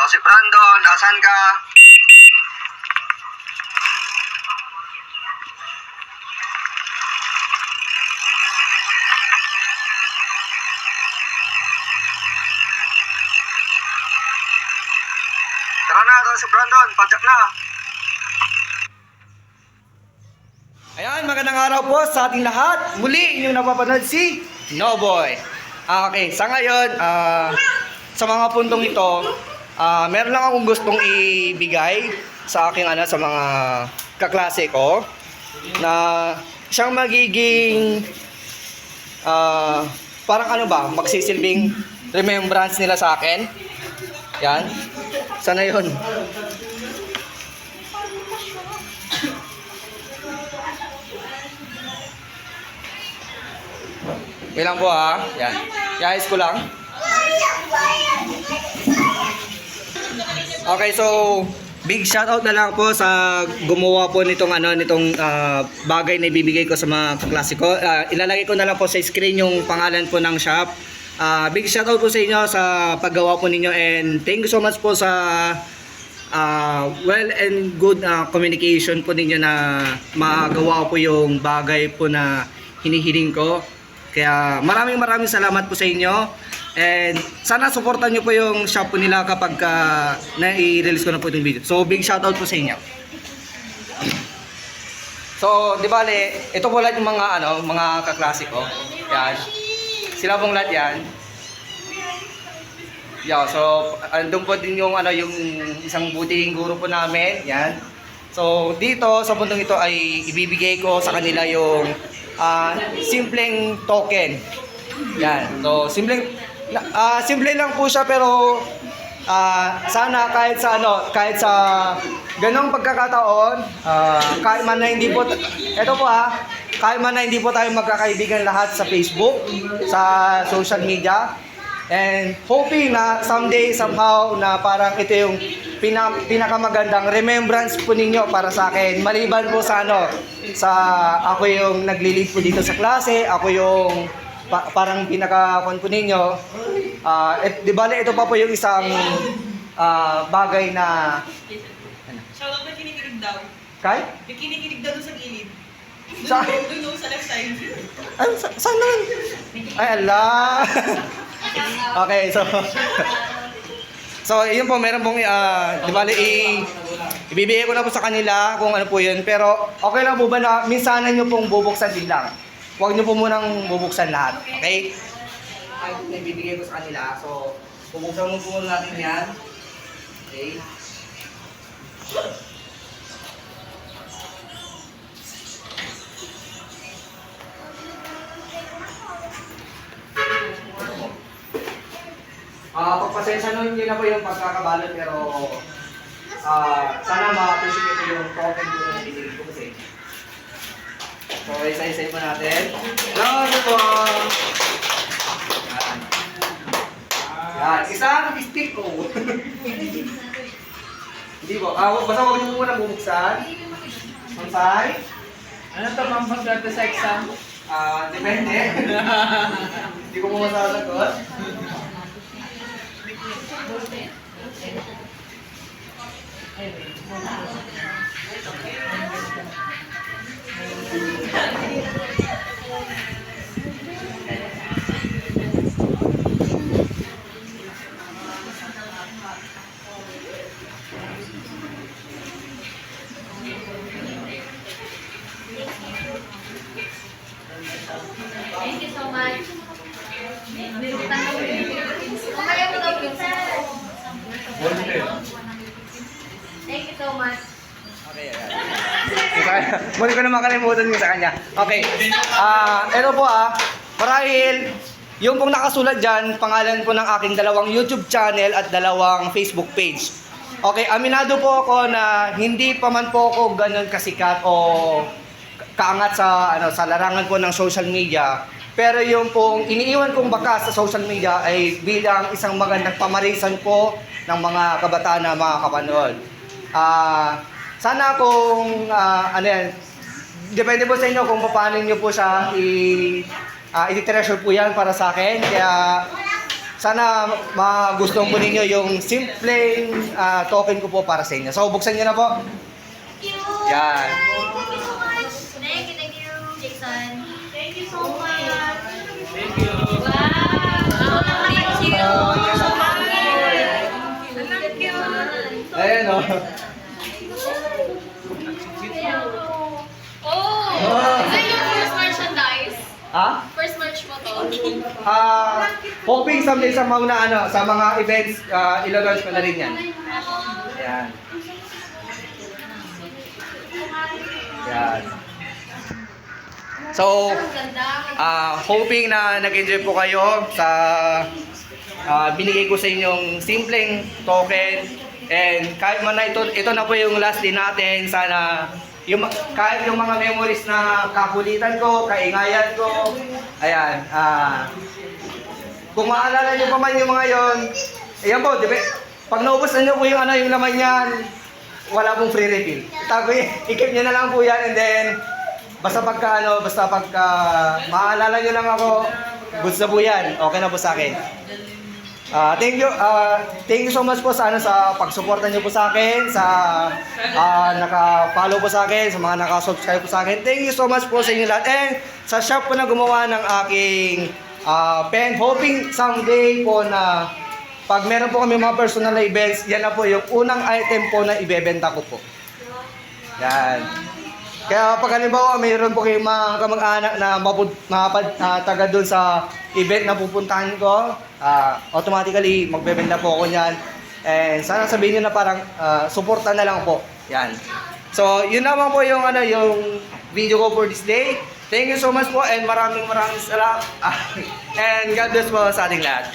Ako si Brandon, asan ka? Tara na, ako si Brandon, padyak na. Ayan, magandang araw po sa ating lahat. Muli inyong napapanood si Noboy. Okay, sa ngayon, sa mga puntong ito, meron lang akong gustong ibigay sa aking sa mga kaklase ko na siyang magiging parang magsisilbing remembrance nila sa akin. Yan. Sana yun. Bilang po ha. Yan. Iayos ko lang. Okay, so big shoutout na lang po sa gumawa po nitong bagay na ibibigay ko sa mga kaklase ko. Ilalagay ko na lang po sa screen yung pangalan po ng shop. Big shoutout po sa inyo sa paggawa po ninyo, and thank you so much po sa well and good communication po ninyo na magawa po yung bagay po na hinihiling ko. Kaya maraming salamat po sa inyo, and sana supportan nyo po yung shop po nila kapag na-i-release ko na po itong video. So big shoutout po sa inyo. So di bale, ito po lahat yung mga kaklase ko. Yan. Sila pong lahat yan. Yeah, so andun po din yung yung isang butihing guro po namin. Yan. So dito sa puntong ito ay ibibigay ko sa kanila yung simpleng token. Yan. So simple lang po siya, pero sana kahit sa ganong pagkakataon, kahit man na hindi po kahit man na hindi po tayo magkakaibigan lahat sa Facebook, sa social media, and hoping na someday somehow na parang ito yung pinakamagandang remembrance po ninyo para sa akin, maliban po sa ako yung nagli-lead po dito sa klase, ako yung parang pinaka-kon po ninyo. Di bale, ito pa po yung isang bagay na Shoutout na kinikilig daw. Kay? May kinikilig daw doon sa gilid. Sa Sa left side. saan naman? Ay, ala. Okay, so yun po, meron pong di bale, ibibigay ko na po sa kanila kung ano po yun, pero okay lang po ba na minsanan nyo pong bubuksan din lang? Huwag nyo po munang bubuksan lahat, okay? Ibibigay ko sa kanila, so bubuksan mo po natin yan. Okay. Pagpasensya nun yun na po yung pagkakabalot, pero sana ma-appreciate ko yung token ko na binigay ko kasi. So, isa-isa po natin. Hello po! Yan. Isang stick ko. Hindi po. Basta huwag niyo muna bubuksan. Mansay? Ano to, pampaswerte sa exam? Depende. Hindi ko po masasagot. Thank you so much. Kaya mo daw yun. Thank you so much. Okay, ayan. Muli ko na makalimutan mo sa kanya. Okay. Ito po marahil yung pong nakasulat dyan, pangalan po ng aking dalawang YouTube channel at dalawang Facebook page. Okay, aminado po ako na hindi pa man po ako ganun kasikat o kaangat sa larangan po ng social media. Pero yung pong iniiwan kong bakas sa social media ay bilang isang magandang pamarisan po ng mga kabataan na makakapanood. Sana kung depende po sa inyo kung paano nyo po siya i-treasure po yan para sa akin. Kaya sana magustuhan po ninyo yung simpleng token ko po para sa inyo. So, buksan nyo na po. Thank you. Yan. Thank you so much. Thank you, Jason. Thank you so much. Thank you. Wow. Thank you. Thank you. Ayan o. Oh! Is it your first merchandise? Ha? First merch mo to? Hoping someday sa mga sa mga events, ilo-launch ko na rin yan. Ayan. Yan. So, Ang ganda. hoping na nag-enjoy po kayo sa binigay ko sa inyong simpleng token. And kahit man na ito na po yung last din natin, sana kahit yung mga memories na kakulitan ko, kaingayan ko, ayan, kung maalala nyo pa man yung mga yon, ayan po, di ba? Pag naubos na nyo po yung yung laman yan, wala pong free refill. I-keep nyo na lang po yan, and then, basta pagka maalala nyo lang ako, goods na po yan, okay na po sa akin. Thank you so much po sa pagsuporta niyo po sa akin, sa naka-follow po sa akin, sa mga naka-subscribe po sa akin. Thank you so much po sa inyo lahat. And sa shop po na gumawa ng aking pen, hoping someday po na pag meron po kami mga personal na events, yan na po yung unang item po na ibebenta ko po. Yan. Kaya pag halimbawa mayroon po kayong mga kamag-anak na taga doon sa event na pupuntahan ko, automatically magbebenta po ako niyan. And sana sabihin niyo na parang suporta na lang po. Yan. So, yun naman po yung yung video ko for this day. Thank you so much po and maraming salamat. And God bless po sa ating lahat.